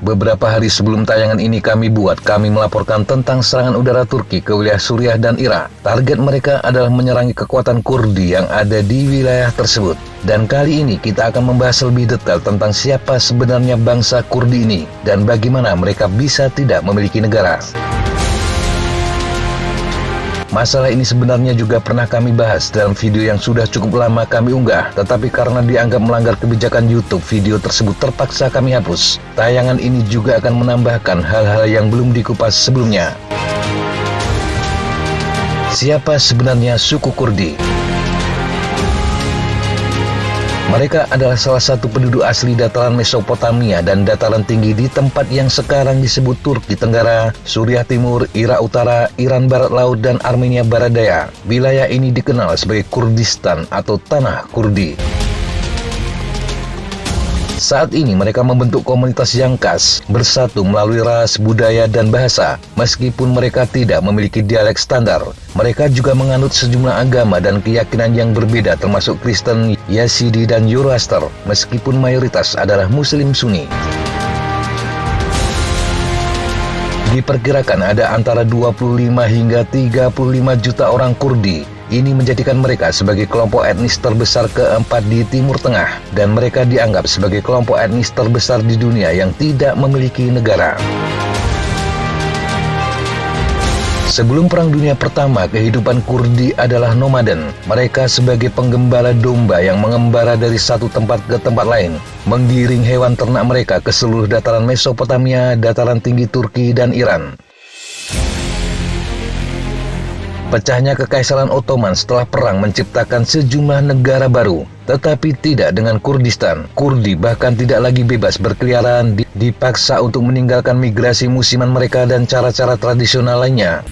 Beberapa hari sebelum tayangan ini kami melaporkan tentang serangan udara Turki ke wilayah Suriah dan Irak. Target mereka adalah menyerang kekuatan Kurdi yang ada di wilayah tersebut. Dan kali ini kita akan membahas lebih detail tentang siapa sebenarnya bangsa Kurdi ini dan bagaimana mereka bisa tidak memiliki negara. Masalah ini sebenarnya juga pernah kami bahas dalam video yang sudah cukup lama kami unggah, tetapi karena dianggap melanggar kebijakan YouTube, video tersebut terpaksa kami hapus. Tayangan ini juga akan menambahkan hal-hal yang belum dikupas sebelumnya. Siapa sebenarnya suku Kurdi? Mereka adalah salah satu penduduk asli dataran Mesopotamia dan dataran tinggi di tempat yang sekarang disebut Turki Tenggara, Suriah Timur, Irak Utara, Iran Barat Laut, dan Armenia Barat Daya. Wilayah ini dikenal sebagai Kurdistan atau Tanah Kurdi. Saat ini mereka membentuk komunitas yang khas, bersatu melalui ras, budaya, dan bahasa. Meskipun mereka tidak memiliki dialek standar, mereka juga menganut sejumlah agama dan keyakinan yang berbeda termasuk Kristen, Yazidi, dan Zoroaster, meskipun mayoritas adalah Muslim Sunni. Diperkirakan ada antara 25 hingga 35 juta orang Kurdi. Ini menjadikan mereka sebagai kelompok etnis terbesar keempat di Timur Tengah, dan mereka dianggap sebagai kelompok etnis terbesar di dunia yang tidak memiliki negara. Sebelum Perang Dunia Pertama, kehidupan Kurdi adalah nomaden. Mereka sebagai penggembala domba yang mengembara dari satu tempat ke tempat lain, menggiring hewan ternak mereka ke seluruh dataran Mesopotamia, dataran tinggi Turki, dan Iran. Pecahnya Kekaisaran Ottoman setelah perang menciptakan sejumlah negara baru, tetapi tidak dengan Kurdistan. Kurdi bahkan tidak lagi bebas berkeliaran, dipaksa untuk meninggalkan migrasi musiman mereka dan cara-cara tradisional lainnya.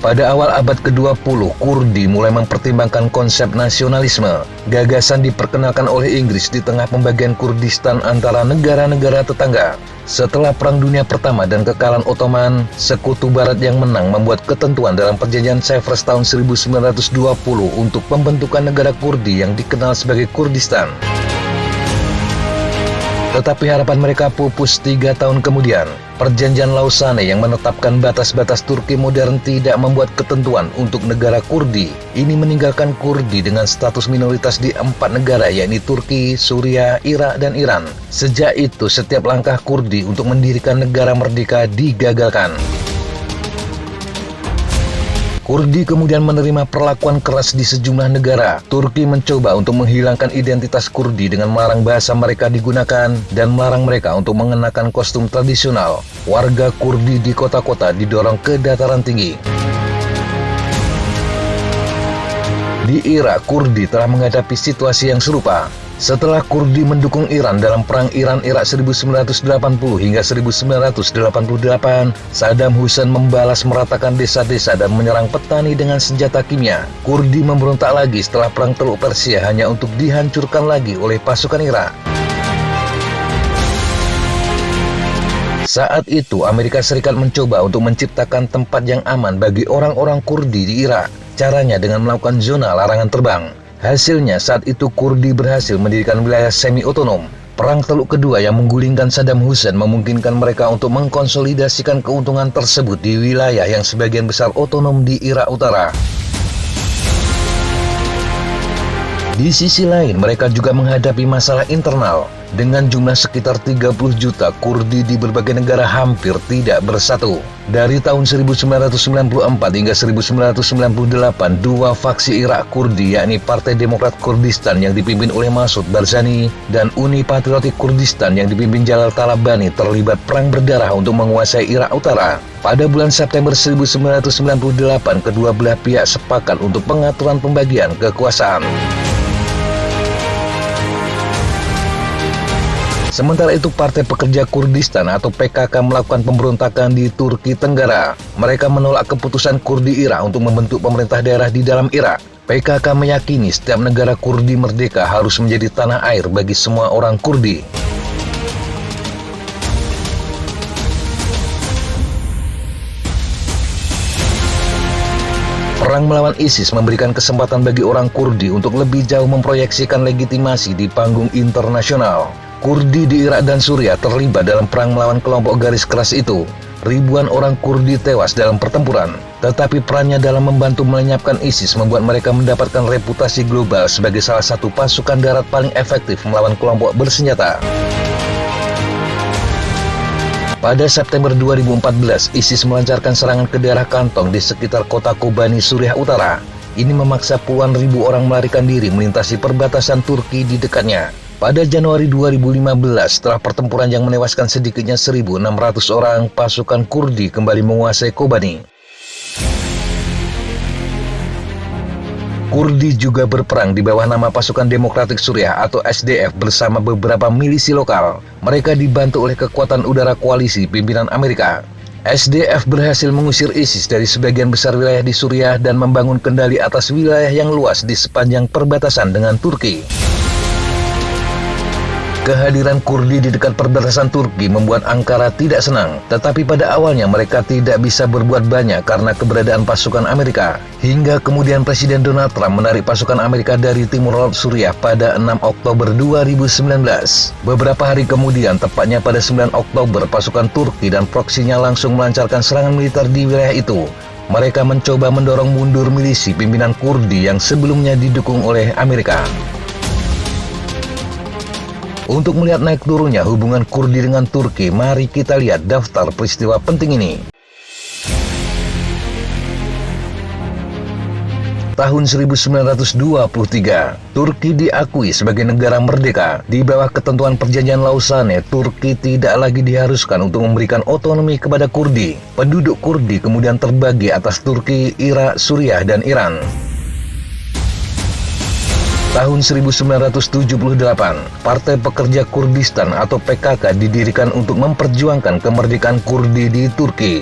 Pada awal abad ke-20, Kurdi mulai mempertimbangkan konsep nasionalisme. Gagasan diperkenalkan oleh Inggris di tengah pembagian Kurdistan antara negara-negara tetangga. Setelah Perang Dunia Pertama dan kekalahan Ottoman, Sekutu Barat yang menang membuat ketentuan dalam Perjanjian Sevres tahun 1920 untuk pembentukan negara Kurdi yang dikenal sebagai Kurdistan. Tetapi harapan mereka pupus 3 tahun kemudian. Perjanjian Lausanne yang menetapkan batas-batas Turki modern tidak membuat ketentuan untuk negara Kurdi. Ini meninggalkan Kurdi dengan status minoritas di 4 negara, yakni Turki, Suriah, Irak, dan Iran. Sejak itu, setiap langkah Kurdi untuk mendirikan negara merdeka digagalkan. Kurdi kemudian menerima perlakuan keras di sejumlah negara. Turki mencoba untuk menghilangkan identitas Kurdi dengan melarang bahasa mereka digunakan dan melarang mereka untuk mengenakan kostum tradisional. Warga Kurdi di kota-kota didorong ke dataran tinggi. Di Irak, Kurdi telah menghadapi situasi yang serupa. Setelah Kurdi mendukung Iran dalam Perang Iran-Irak 1980 hingga 1988, Saddam Hussein membalas meratakan desa-desa dan menyerang petani dengan senjata kimia. Kurdi memberontak lagi setelah Perang Teluk Persia hanya untuk dihancurkan lagi oleh pasukan Irak. Saat itu, Amerika Serikat mencoba untuk menciptakan tempat yang aman bagi orang-orang Kurdi di Irak. Caranya dengan melakukan zona larangan terbang. Hasilnya, saat itu Kurdi berhasil mendirikan wilayah semi-otonom. Perang Teluk Kedua yang menggulingkan Saddam Hussein memungkinkan mereka untuk mengkonsolidasikan keuntungan tersebut di wilayah yang sebagian besar otonom di Irak Utara. Di sisi lain, mereka juga menghadapi masalah internal. Dengan jumlah sekitar 30 juta, Kurdi di berbagai negara hampir tidak bersatu. Dari tahun 1994 hingga 1998, dua faksi Irak Kurdi, yakni Partai Demokrat Kurdistan yang dipimpin oleh Masud Barzani dan Uni Patriotik Kurdistan yang dipimpin Jalal Talabani, terlibat perang berdarah untuk menguasai Irak Utara. Pada bulan September 1998, kedua belah pihak sepakat untuk pengaturan pembagian kekuasaan. Sementara itu, Partai Pekerja Kurdistan atau PKK melakukan pemberontakan di Turki Tenggara. Mereka menolak keputusan Kurdi Irak untuk membentuk pemerintah daerah di dalam Irak. PKK meyakini setiap negara Kurdi merdeka harus menjadi tanah air bagi semua orang Kurdi. Perang melawan ISIS memberikan kesempatan bagi orang Kurdi untuk lebih jauh memproyeksikan legitimasi di panggung internasional. Kurdi di Irak dan Suriah terlibat dalam perang melawan kelompok garis keras itu. Ribuan orang Kurdi tewas dalam pertempuran, tetapi perannya dalam membantu melenyapkan ISIS membuat mereka mendapatkan reputasi global sebagai salah satu pasukan darat paling efektif melawan kelompok bersenjata. Pada September 2014, ISIS melancarkan serangan ke daerah kantong di sekitar kota Kobani, Suriah Utara. Ini memaksa puluhan ribu orang melarikan diri melintasi perbatasan Turki di dekatnya. Pada Januari 2015, setelah pertempuran yang menewaskan sedikitnya 1.600 orang, pasukan Kurdi kembali menguasai Kobani. Kurdi juga berperang di bawah nama Pasukan Demokratik Suriah atau SDF bersama beberapa milisi lokal. Mereka dibantu oleh kekuatan udara koalisi pimpinan Amerika. SDF berhasil mengusir ISIS dari sebagian besar wilayah di Suriah dan membangun kendali atas wilayah yang luas di sepanjang perbatasan dengan Turki. Kehadiran Kurdi di dekat perbatasan Turki membuat Ankara tidak senang, tetapi pada awalnya mereka tidak bisa berbuat banyak karena keberadaan pasukan Amerika. Hingga kemudian Presiden Donald Trump menarik pasukan Amerika dari timur laut Suriah pada 6 Oktober 2019. Beberapa hari kemudian, tepatnya pada 9 Oktober, pasukan Turki dan proksinya langsung melancarkan serangan militer di wilayah itu. Mereka mencoba mendorong mundur milisi pimpinan Kurdi yang sebelumnya didukung oleh Amerika. Untuk melihat naik turunnya hubungan Kurdi dengan Turki, mari kita lihat daftar peristiwa penting ini. Tahun 1923, Turki diakui sebagai negara merdeka. Di bawah ketentuan Perjanjian Lausanne, Turki tidak lagi diharuskan untuk memberikan otonomi kepada Kurdi. Penduduk Kurdi kemudian terbagi atas Turki, Irak, Suriah, dan Iran. Tahun 1978, Partai Pekerja Kurdistan atau PKK didirikan untuk memperjuangkan kemerdekaan Kurdi di Turki.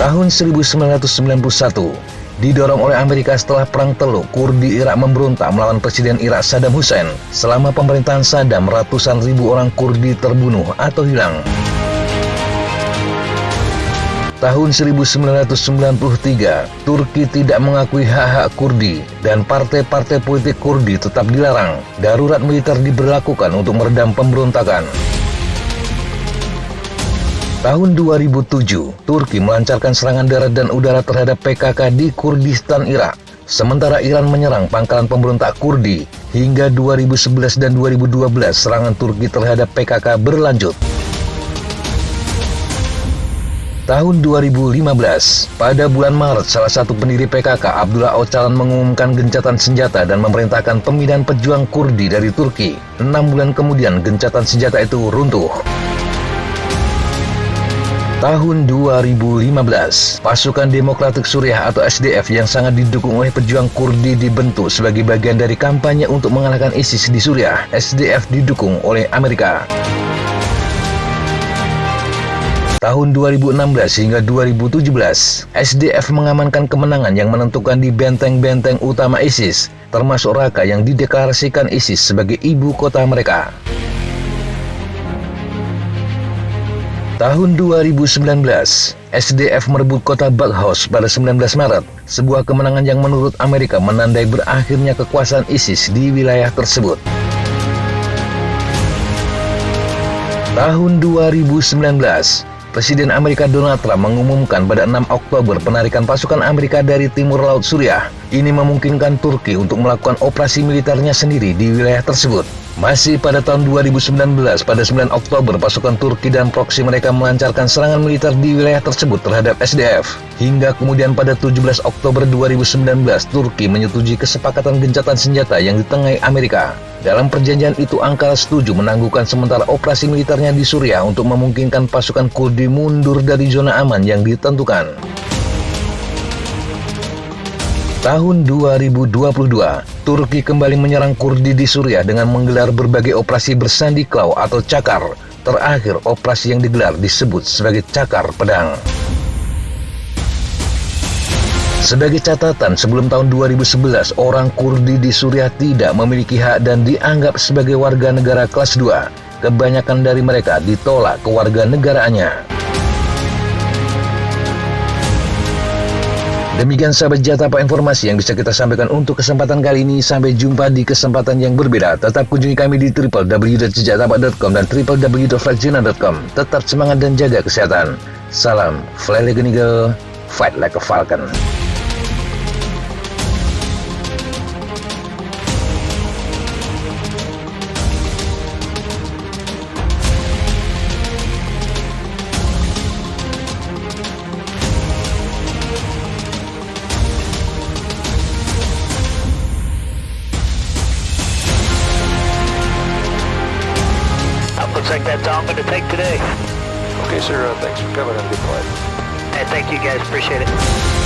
Tahun 1991, didorong oleh Amerika setelah Perang Teluk, Kurdi Irak memberontak melawan Presiden Irak Saddam Hussein. Selama pemerintahan Saddam, ratusan ribu orang Kurdi terbunuh atau hilang. Tahun 1993, Turki tidak mengakui hak-hak Kurdi dan partai-partai politik Kurdi tetap dilarang. Darurat militer diberlakukan untuk meredam pemberontakan. Tahun 2007, Turki melancarkan serangan darat dan udara terhadap PKK di Kurdistan, Irak. Sementara Iran menyerang pangkalan pemberontak Kurdi. Hingga 2011 dan 2012, serangan Turki terhadap PKK berlanjut. Tahun 2015, pada bulan Maret, salah satu pendiri PKK, Abdullah Öcalan, mengumumkan gencatan senjata dan memerintahkan pemindahan pejuang Kurdi dari Turki. 6 bulan kemudian, gencatan senjata itu runtuh. Tahun 2015, Pasukan Demokratik Suriah atau SDF yang sangat didukung oleh pejuang Kurdi dibentuk sebagai bagian dari kampanye untuk mengalahkan ISIS di Suriah. SDF didukung oleh Amerika. Tahun 2016 hingga 2017, SDF mengamankan kemenangan yang menentukan di benteng-benteng utama ISIS, termasuk Raqqa yang dideklarasikan ISIS sebagai ibu kota mereka. Tahun 2019, SDF merebut kota Baghuz pada 19 Maret, sebuah kemenangan yang menurut Amerika menandai berakhirnya kekuasaan ISIS di wilayah tersebut. Tahun 2019, Presiden Amerika Donald Trump mengumumkan pada 6 Oktober penarikan pasukan Amerika dari timur laut Suriah. Ini memungkinkan Turki untuk melakukan operasi militernya sendiri di wilayah tersebut. Masih pada tahun 2019, pada 9 Oktober, pasukan Turki dan proksi mereka melancarkan serangan militer di wilayah tersebut terhadap SDF. Hingga kemudian pada 17 Oktober 2019, Turki menyetujui kesepakatan gencatan senjata yang ditengahi Amerika. Dalam perjanjian itu, Ankara setuju menangguhkan sementara operasi militernya di Suriah untuk memungkinkan pasukan Kurdi mundur dari zona aman yang ditentukan. Tahun 2022, Turki kembali menyerang Kurdi di Suriah dengan menggelar berbagai operasi bersandi klau atau cakar. Terakhir, operasi yang digelar disebut sebagai Cakar Pedang. Sebagai catatan, sebelum tahun 2011, orang Kurdi di Suriah tidak memiliki hak dan dianggap sebagai warga negara kelas 2. Kebanyakan dari mereka ditolak kewarganegaraannya. Demikian sahabat Jatapa informasi yang bisa kita sampaikan untuk kesempatan kali ini. Sampai jumpa di kesempatan yang berbeda. Tetap kunjungi kami di www.jatapa.com dan www.flightjournal.com. Tetap semangat dan jaga kesehatan. Salam Fly Like an Eagle, Fight Like a Falcon. Looks like that's all I'm going to take today. Okay, sir. Thanks for coming and good flight. Hey, thank you guys. Appreciate it.